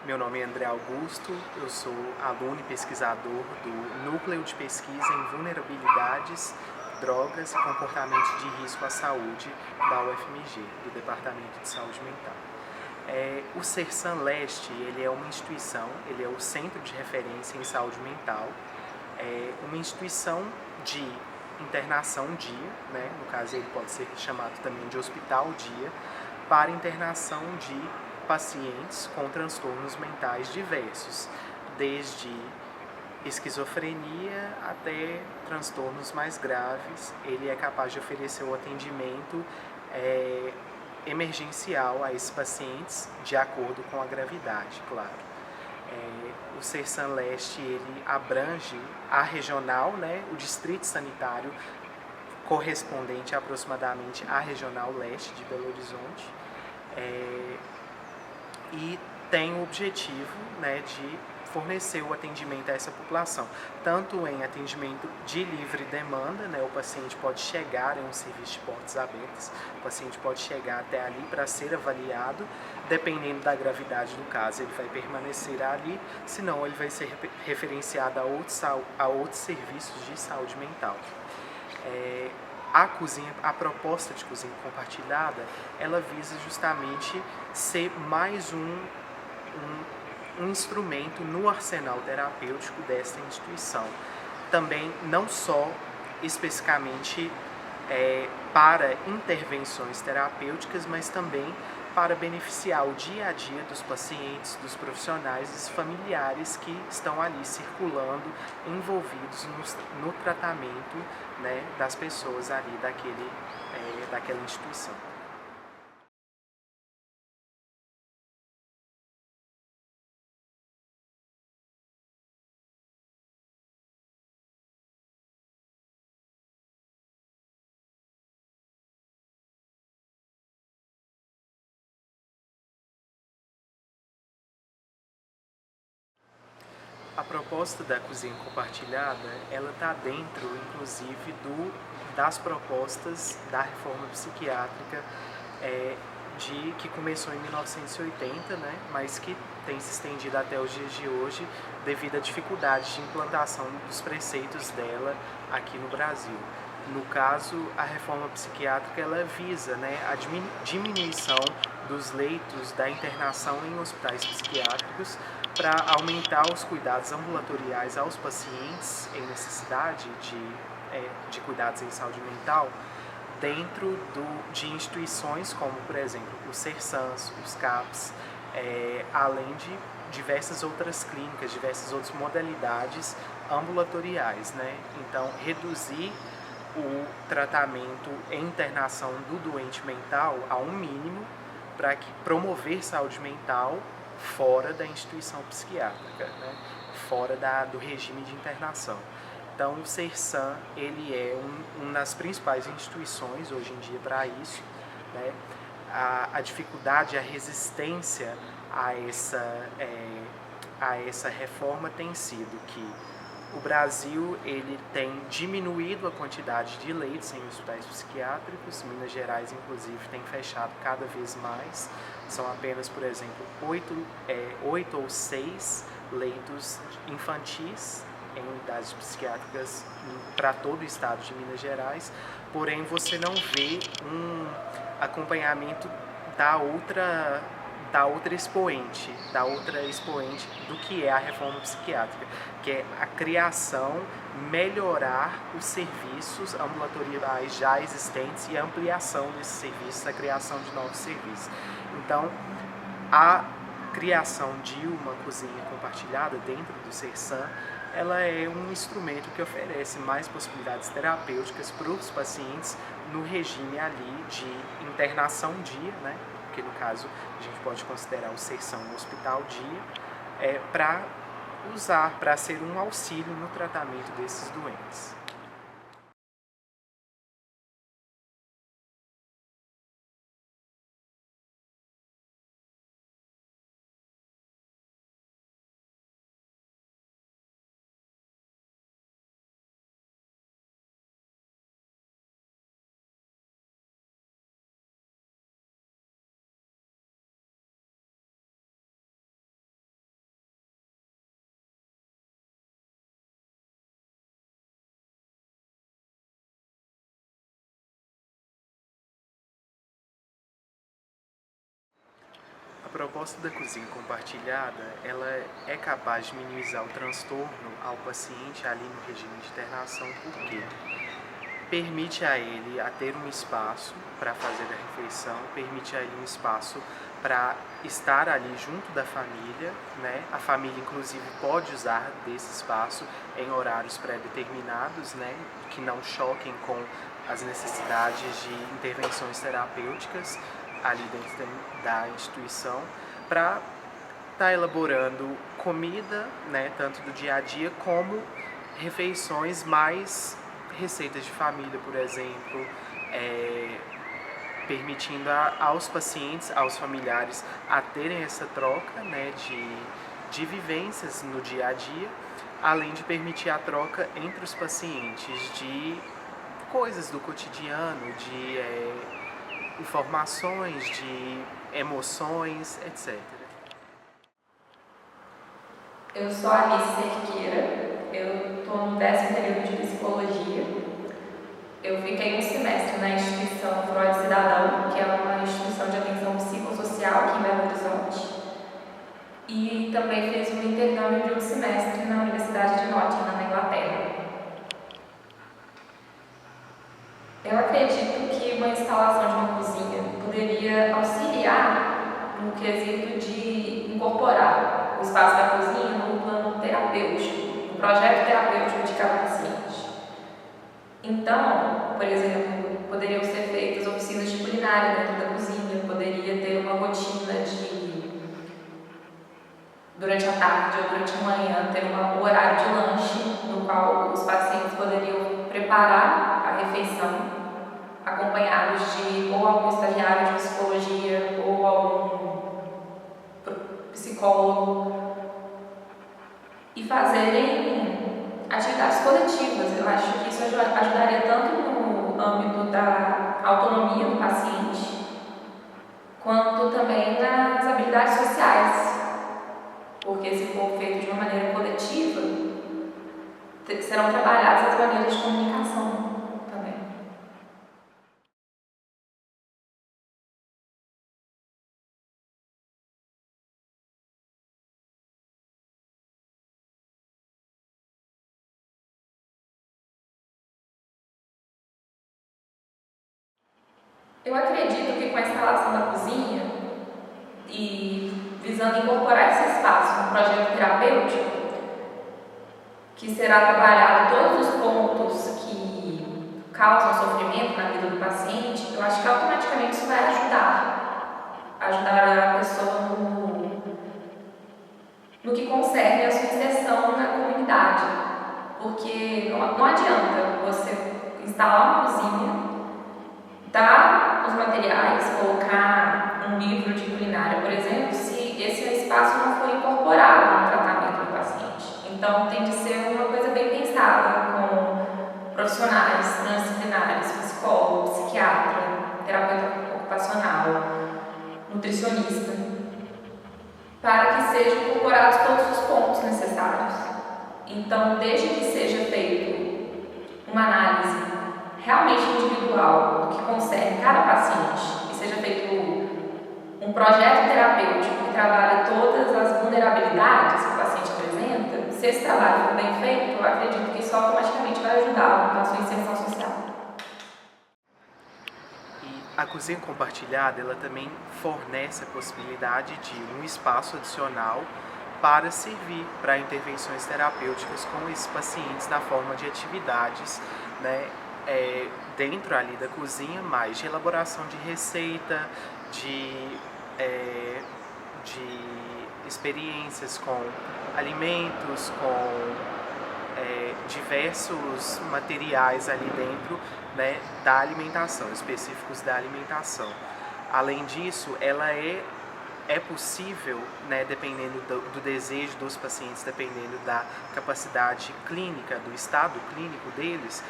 Meu nome é André Augusto, eu sou aluno e pesquisador do Núcleo de Pesquisa em Vulnerabilidades, Drogas e Comportamento de Risco à Saúde da UFMG, do Departamento de Saúde Mental. O Sersan Leste, ele é uma instituição, ele é o Centro de Referência em Saúde Mental, é uma instituição de internação dia, né? No caso ele pode ser chamado também de hospital dia, para internação de pacientes com transtornos mentais diversos, desde esquizofrenia até transtornos mais graves. Ele é capaz de oferecer o atendimento emergencial a esses pacientes de acordo com a gravidade, claro. O Sersan Leste ele abrange a regional, né, o distrito sanitário correspondente aproximadamente à regional leste de Belo Horizonte, e tem o objetivo, né, de fornecer o atendimento a essa população, tanto em atendimento de livre demanda, né, o paciente pode chegar em um serviço de portas abertas, o paciente pode chegar até ali para ser avaliado, dependendo da gravidade do caso, ele vai permanecer ali, senão ele vai ser referenciado a outros serviços de saúde mental. A proposta de cozinha compartilhada, ela visa justamente ser mais um instrumento no arsenal terapêutico desta instituição. Também não só especificamente para intervenções terapêuticas, mas também para beneficiar o dia a dia dos pacientes, dos profissionais, dos familiares que estão ali circulando, envolvidos no tratamento, né, das pessoas ali daquela instituição. A proposta da cozinha compartilhada, ela está dentro, inclusive, das propostas da reforma psiquiátrica que começou em 1980, né, mas que tem se estendido até os dias de hoje devido à dificuldade de implantação dos preceitos dela aqui no Brasil. No caso, a reforma psiquiátrica ela visa, né, a diminuição dos leitos da internação em hospitais psiquiátricos para aumentar os cuidados ambulatoriais aos pacientes em necessidade de cuidados em saúde mental dentro de instituições como, por exemplo, os Sersans, os CAPs, além de diversas outras clínicas, diversas outras modalidades ambulatoriais, né? Então, reduzir o tratamento e internação do doente mental a um mínimo para promover saúde mental fora da instituição psiquiátrica, né? Fora do regime de internação. Então, o Sersan ele é uma das principais instituições hoje em dia para isso, né? A dificuldade, a resistência a essa reforma tem sido que o Brasil ele tem diminuído a quantidade de leitos em hospitais psiquiátricos. Minas Gerais, inclusive, tem fechado cada vez mais. São apenas, por exemplo, 8 ou 6 leitos infantis em unidades psiquiátricas para todo o estado de Minas Gerais. Porém, você não vê um acompanhamento da outra expoente do que é a reforma psiquiátrica, que é a criação, melhorar os serviços ambulatoriais já existentes e a ampliação desses serviços, a criação de novos serviços. Então, a criação de uma cozinha compartilhada dentro do Sersan, ela é um instrumento que oferece mais possibilidades terapêuticas para os pacientes no regime ali de internação dia, né? Porque no caso a gente pode considerar o Sersan um hospital dia, para ser um auxílio no tratamento desses doentes. A proposta da cozinha compartilhada, ela é capaz de minimizar o transtorno ao paciente ali no regime de internação, porque permite a ele a ter um espaço para fazer a refeição, permite a ele um espaço para estar ali junto da família, né? A família, inclusive, pode usar desse espaço em horários pré-determinados, né? Que não choquem com as necessidades de intervenções terapêuticas ali dentro da instituição, para estar elaborando comida, né? Tanto do dia a dia como refeições mais receitas de família, por exemplo, permitindo aos pacientes, aos familiares, a terem essa troca, né, de vivências no dia a dia, além de permitir a troca entre os pacientes de coisas do cotidiano, de informações, de emoções, etc. Eu sou a Alice Cerqueira, eu estou no 10º período de Psicologia. Eu fiquei um semestre na instituição Freud Cidadão, que é uma instituição de atenção psicossocial aqui em Belo Horizonte. E também fiz um intercâmbio de um semestre na Universidade de Nottingham, na Inglaterra. Eu acredito que uma instalação de uma cozinha poderia auxiliar no quesito de incorporar o espaço da cozinha no plano terapêutico, no projeto terapêutico de cada paciente. Então, por exemplo, poderiam ser feitas oficinas de culinária dentro da cozinha, poderia ter uma rotina de, durante a tarde ou durante a manhã, ter um horário de lanche, no qual os pacientes poderiam preparar a refeição, acompanhados de ou algum estagiário de psicologia ou algum psicólogo, e fazerem atividades coletivas. Eu acho que isso ajudaria tanto no âmbito da autonomia do paciente, quanto também nas habilidades sociais, porque se for feito de uma maneira coletiva, serão trabalhadas as maneiras de comunicação também. Eu acredito que com a instalação da cozinha e visando incorporar esse espaço no projeto terapêutico, que será trabalhado todos os pontos que causam sofrimento na vida do paciente, eu acho que automaticamente isso vai ajudar a pessoa no que concerne a sua inserção na comunidade, porque não adianta você instalar uma cozinha, dar os materiais, colocar um livro de culinária, por exemplo, se esse espaço não for incorporado no tratamento do paciente. Então, tem de ser uma coisa bem pensada, com profissionais transdisciplinares, psicólogo, psiquiatra, terapeuta ocupacional, nutricionista, para que sejam incorporados todos os pontos necessários. Então, desde que seja feito uma análise realmente individual do que concerne cada paciente, e seja feito um projeto terapêutico que trabalhe todas as vulnerabilidades que o paciente apresenta, se esse trabalho for bem feito, eu acredito que isso automaticamente vai ajudar na sua inserção social. E a cozinha compartilhada, ela também fornece a possibilidade de um espaço adicional para servir para intervenções terapêuticas com esses pacientes na forma de atividades, né, dentro ali da cozinha, mais de elaboração de receita, de experiências com alimentos, com diversos materiais ali dentro, né, da alimentação, específicos da alimentação. Além disso, ela é possível, né, dependendo do desejo dos pacientes, dependendo da capacidade clínica, do estado clínico deles,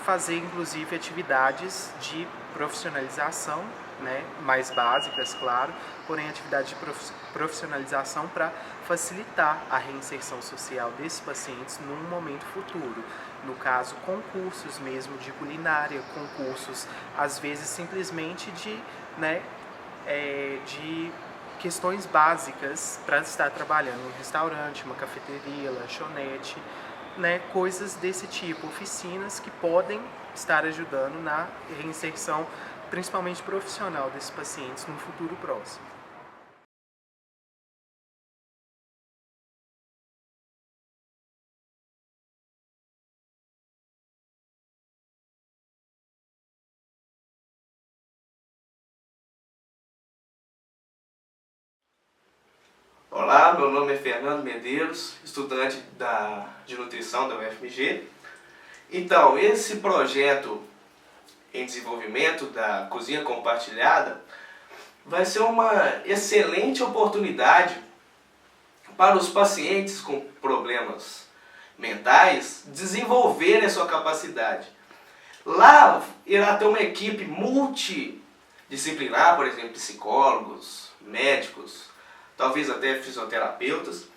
fazer inclusive atividades de profissionalização, né, mais básicas, claro, porém atividades de profissionalização para facilitar a reinserção social desses pacientes num momento futuro. No caso, concursos mesmo de culinária, concursos às vezes simplesmente de questões básicas para estar trabalhando em um restaurante, uma cafeteria, lanchonete, né, coisas desse tipo, oficinas que podem estar ajudando na reinserção, principalmente profissional, desses pacientes no futuro próximo. Olá, meu nome é Fernando Medeiros, estudante de nutrição da UFMG. Então, esse projeto em desenvolvimento da cozinha compartilhada vai ser uma excelente oportunidade para os pacientes com problemas mentais desenvolverem a sua capacidade. Lá irá ter uma equipe multidisciplinar, por exemplo, psicólogos, médicos, talvez até fisioterapeutas,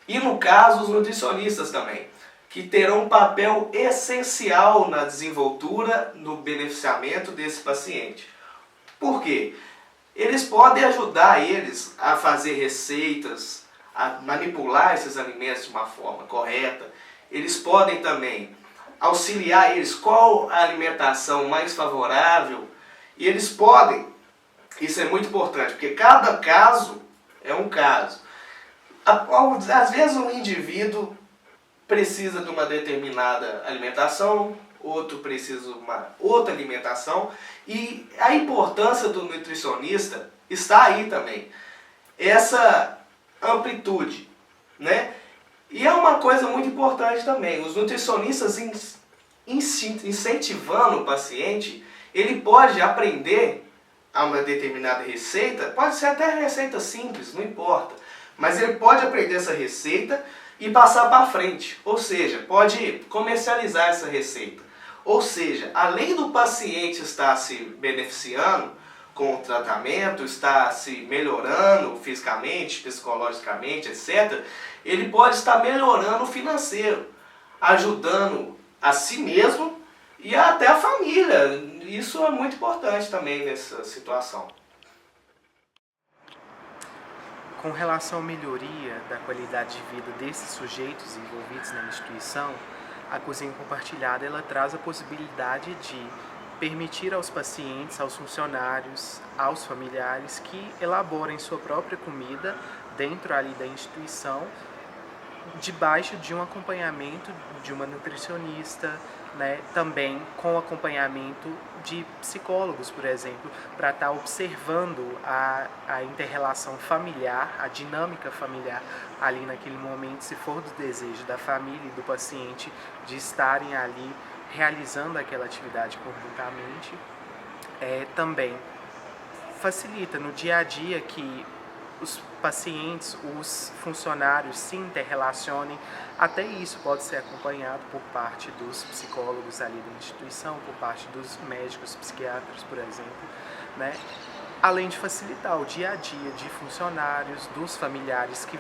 e no caso os nutricionistas também, que terão um papel essencial na desenvoltura, no beneficiamento desse paciente. Por quê? Eles podem ajudar eles a fazer receitas, a manipular esses alimentos de uma forma correta. Eles podem também auxiliar eles qual a alimentação mais favorável, e eles podem, isso é muito importante, porque cada caso é um caso. Às vezes um indivíduo precisa de uma determinada alimentação, outro precisa de uma outra alimentação, e a importância do nutricionista está aí também. Essa amplitude, né? E é uma coisa muito importante também, os nutricionistas incentivando o paciente, ele pode aprender a uma determinada receita, pode ser até receita simples, não importa, mas ele pode aprender essa receita e passar para frente, ou seja, pode comercializar essa receita. Ou seja, além do paciente estar se beneficiando com o tratamento, estar se melhorando fisicamente, psicologicamente, etc., ele pode estar melhorando o financeiro, ajudando a si mesmo e até a família. Isso é muito importante também nessa situação. Com relação à melhoria da qualidade de vida desses sujeitos envolvidos na instituição, a cozinha compartilhada ela traz a possibilidade de permitir aos pacientes, aos funcionários, aos familiares que elaborem sua própria comida dentro ali da instituição, debaixo de um acompanhamento de uma nutricionista, né, também com acompanhamento de psicólogos, por exemplo, para estar observando a inter-relação familiar, a dinâmica familiar ali naquele momento, se for do desejo da família e do paciente de estarem ali realizando aquela atividade conjuntamente. Também facilita no dia a dia que os pacientes, os funcionários se interrelacionem. Até isso pode ser acompanhado por parte dos psicólogos ali da instituição, por parte dos médicos, psiquiatras, por exemplo, né? Além de facilitar o dia a dia de funcionários, dos familiares que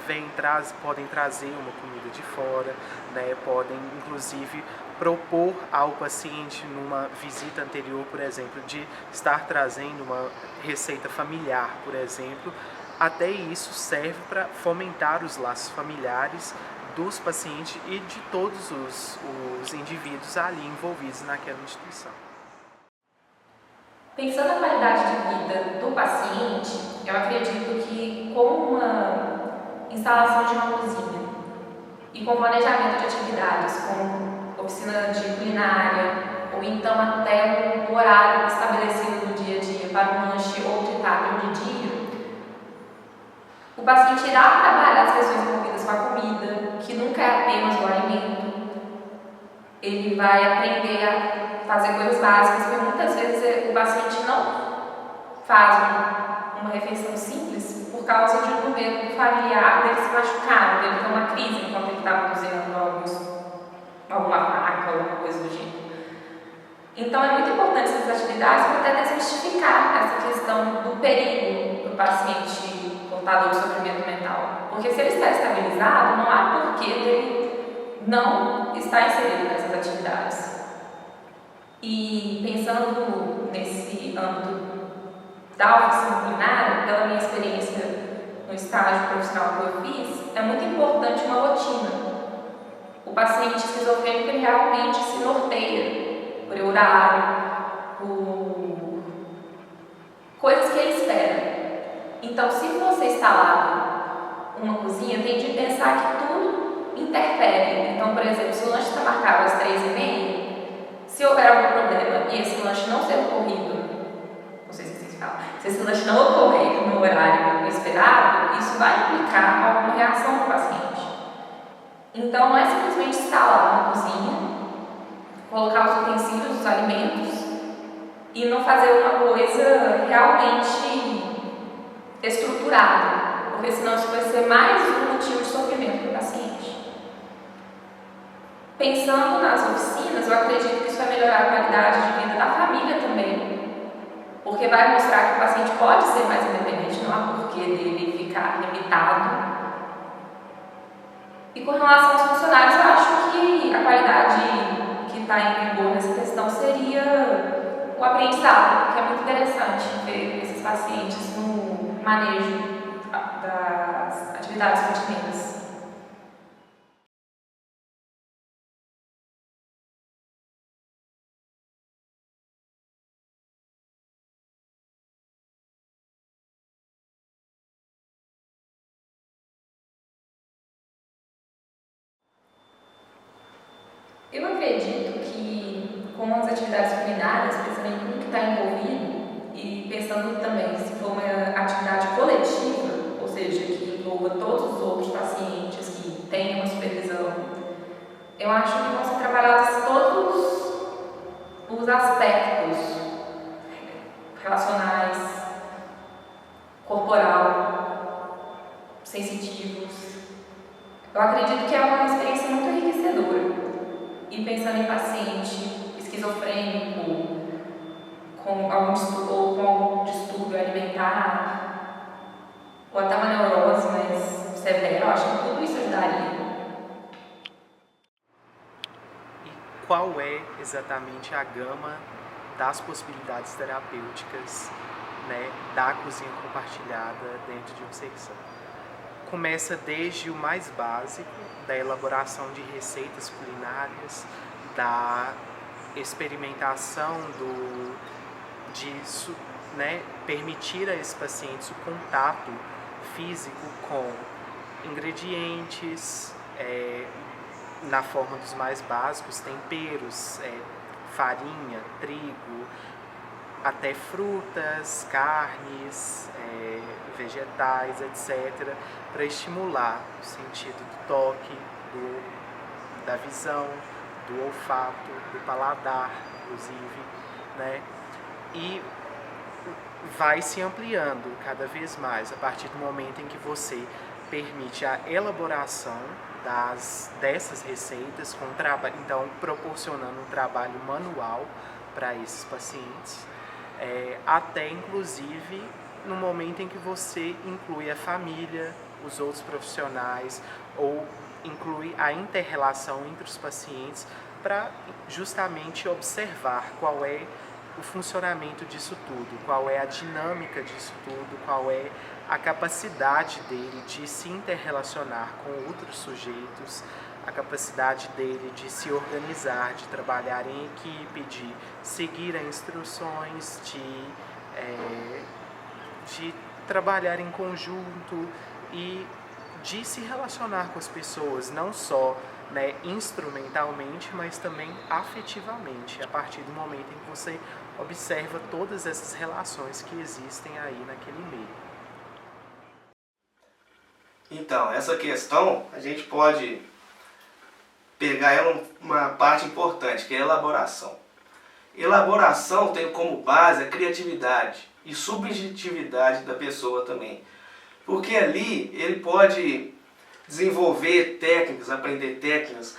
podem trazer uma comida de fora, né? Podem inclusive propor ao paciente numa visita anterior, por exemplo, de estar trazendo uma receita familiar, por exemplo. Até isso serve para fomentar os laços familiares dos pacientes e de todos os indivíduos ali envolvidos naquela instituição. Pensando na qualidade de vida do paciente, eu acredito que com uma instalação de uma cozinha e com planejamento de atividades, como oficina de culinária, ou então até um horário estabelecido no dia a dia para um lanche ou de tarde ou de dia, o paciente irá trabalhar as questões envolvidas com a comida, que nunca é apenas o alimento. Ele vai aprender a fazer coisas básicas, porque muitas vezes o paciente não faz uma refeição simples por causa de um medo familiar dele se machucar, dele ter uma crise enquanto ele está cozinhando alguma faca, alguma coisa do gênero. Então é muito importante essas atividades para até desmistificar essa questão do perigo do paciente portador de sofrimento mental. Porque se ele está estabilizado, não há porquê dele não estar inserido nessas atividades. E pensando nesse âmbito da oficina culinária, pela minha experiência no estágio profissional que eu fiz, é muito importante uma rotina. O paciente esquizofrênico ele realmente se norteia por horário, por coisas que ele espera. Então, se você instalar uma cozinha, tem de pensar que tudo interfere. Então, por exemplo, se o lanche está marcado às 3h30, se houver algum problema e esse lanche não ser ocorrido, não sei se vocês falam, se esse lanche não ocorrer no horário esperado, isso vai implicar alguma reação do paciente. Então, não é simplesmente instalar uma cozinha, colocar os utensílios, os alimentos e não fazer uma coisa realmente estruturada, porque senão isso vai ser mais um motivo de sofrimento para o paciente. Pensando nas oficinas, eu acredito que isso vai melhorar a qualidade de vida da família também, porque vai mostrar que o paciente pode ser mais independente, não há porquê dele ficar limitado. E com relação aos funcionários, eu acho que a qualidade que está em vigor nessa questão seria o aprendizado, que é muito interessante ver esses pacientes no manejo das atividades rotineiras. Eu acredito que com as atividades culinárias, pensando em tudo que está envolvido e pensando também se for uma atividade coletiva, ou seja, que envolva todos os outros pacientes que tenham uma supervisão, eu acho que vão ser trabalhados todos os aspectos relacionais, corporal, sensitivos. Eu acredito que é uma experiência muito enriquecedora. E pensando em paciente esquizofrênico, com algum distúrbio alimentar, ou até uma neurose mais severa, eu acho que tudo isso ajudaria. E qual é exatamente a gama das possibilidades terapêuticas, né, da cozinha compartilhada dentro de um CERSAM? Começa desde o mais básico, da elaboração de receitas culinárias, da experimentação disso, né, permitir a esses pacientes o contato físico com ingredientes, na forma dos mais básicos, temperos, farinha, trigo, até frutas, carnes, vegetais, etc., para estimular o sentido do toque, da visão, do olfato, do paladar, inclusive, né? E vai se ampliando cada vez mais a partir do momento em que você permite a elaboração dessas receitas, então proporcionando um trabalho manual para esses pacientes, até inclusive no momento em que você inclui a família, os outros profissionais, ou inclui a inter-relação entre os pacientes para justamente observar qual é o funcionamento disso tudo, qual é a dinâmica disso tudo, qual é a capacidade dele de se interrelacionar com outros sujeitos, a capacidade dele de se organizar, de trabalhar em equipe, de seguir as instruções, de trabalhar em conjunto e de se relacionar com as pessoas, não só, né, instrumentalmente, mas também afetivamente, a partir do momento em que você observa todas essas relações que existem aí naquele meio. Então, essa questão a gente pode pegar ela uma parte importante, que é a elaboração. Elaboração tem como base a criatividade e subjetividade da pessoa também. Porque ali ele pode desenvolver técnicas, aprender técnicas.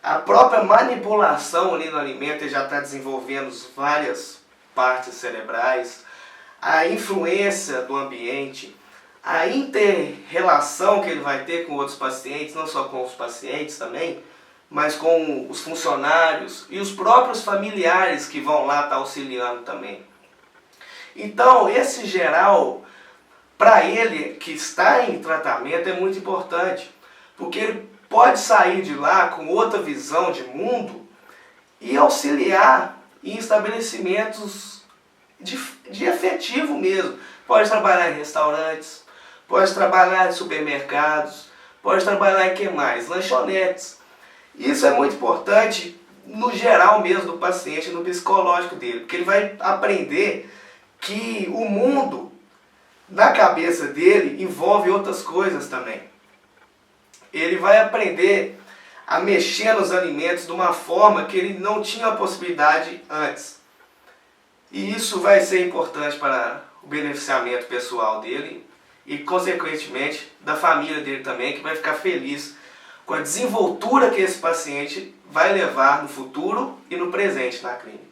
A própria manipulação ali no alimento, ele já está desenvolvendo várias partes cerebrais. A influência do ambiente, a inter-relação que ele vai ter com outros pacientes, não só com os pacientes também, mas com os funcionários e os próprios familiares que vão lá estar auxiliando também. Então, esse geral para ele que está em tratamento é muito importante, porque ele pode sair de lá com outra visão de mundo e auxiliar em estabelecimentos de efetivo mesmo. Pode trabalhar em restaurantes, pode trabalhar em supermercados, pode trabalhar em que mais? Lanchonetes. Isso é muito importante no geral mesmo do paciente, no psicológico dele, porque ele vai aprender que o mundo na cabeça dele envolve outras coisas também. Ele vai aprender a mexer nos alimentos de uma forma que ele não tinha a possibilidade antes. E isso vai ser importante para o beneficiamento pessoal dele e, consequentemente, da família dele também, que vai ficar feliz com a desenvoltura que esse paciente vai levar no futuro e no presente na clínica.